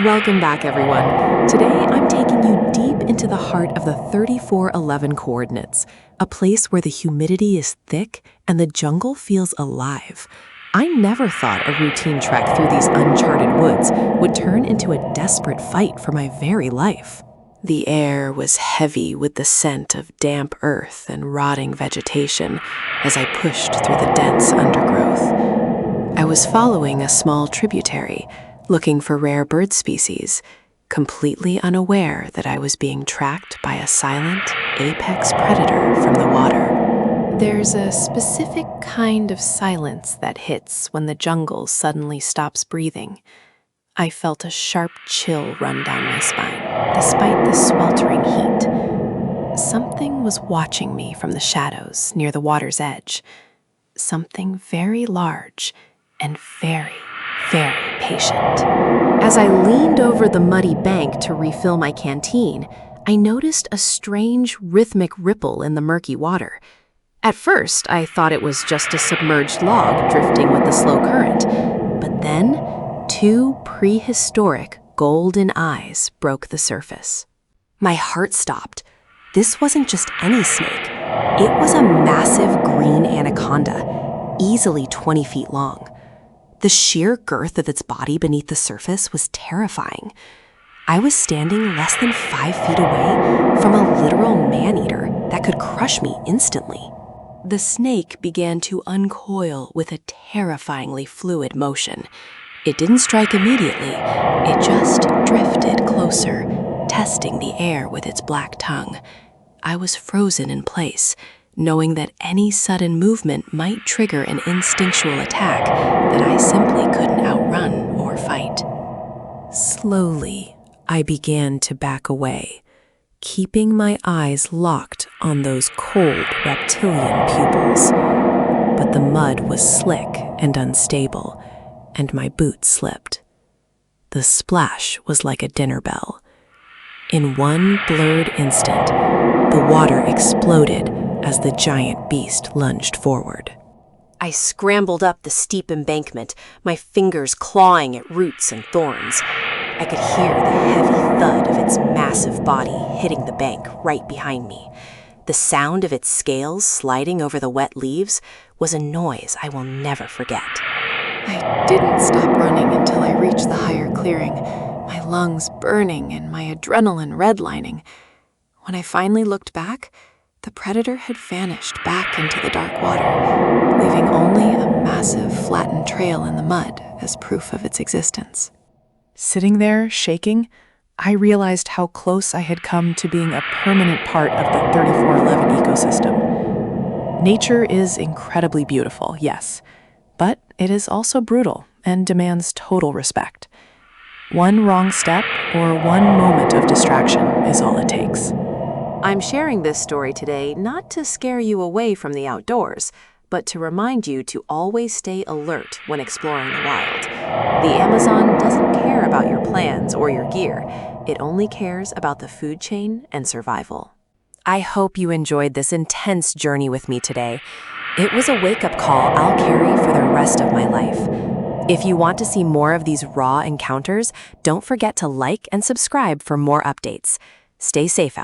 Welcome back, everyone. Today, I'm taking you deep into the heart of the 3411 coordinates, a place where the humidity is thick and the jungle feels alive. I never thought a routine trek through these uncharted woods would turn into a desperate fight for my very life. The air was heavy with the scent of damp earth and rotting vegetation as I pushed through the dense undergrowth. I was following a small tributary, looking for rare bird species, completely unaware that I was being tracked by a silent, apex predator from the water. There's a specific kind of silence that hits when the jungle suddenly stops breathing. I felt a sharp chill run down my spine, despite the sweltering heat. Something was watching me from the shadows near the water's edge. Something very large and very patient. As I leaned over the muddy bank to refill my canteen, I noticed a strange, rhythmic ripple in the murky water. At first, I thought it was just a submerged log drifting with the slow current, but then two prehistoric golden eyes broke the surface. My heart stopped. This wasn't just any snake. It was a massive green anaconda, easily 20 feet long. The sheer girth of its body beneath the surface was terrifying. I was standing less than 5 feet away from a literal man-eater that could crush me instantly. The snake began to uncoil with a terrifyingly fluid motion. It didn't strike immediately, it just drifted closer, testing the air with its black tongue. I was frozen in place, knowing that any sudden movement might trigger an instinctual attack that I simply couldn't outrun or fight. Slowly, I began to back away, keeping my eyes locked on those cold reptilian pupils. But the mud was slick and unstable, and my boot slipped. The splash was like a dinner bell. In one blurred instant, the water exploded as the giant beast lunged forward. I scrambled up the steep embankment, my fingers clawing at roots and thorns. I could hear the heavy thud of its massive body hitting the bank right behind me. The sound of its scales sliding over the wet leaves was a noise I will never forget. I didn't stop running until I reached the higher clearing, my lungs burning and my adrenaline redlining. When I finally looked back, the predator had vanished back into the dark water, leaving only a massive, flattened trail in the mud as proof of its existence. Sitting there, shaking, I realized how close I had come to being a permanent part of the 3411 ecosystem. Nature is incredibly beautiful, yes, but it is also brutal and demands total respect. One wrong step or one moment of distraction is all it takes. I'm sharing this story today not to scare you away from the outdoors, but to remind you to always stay alert when exploring the wild. The Amazon doesn't care about your plans or your gear. It only cares about the food chain and survival. I hope you enjoyed this intense journey with me today. It was a wake-up call I'll carry for the rest of my life. If you want to see more of these raw encounters, don't forget to like and subscribe for more updates. Stay safe out there.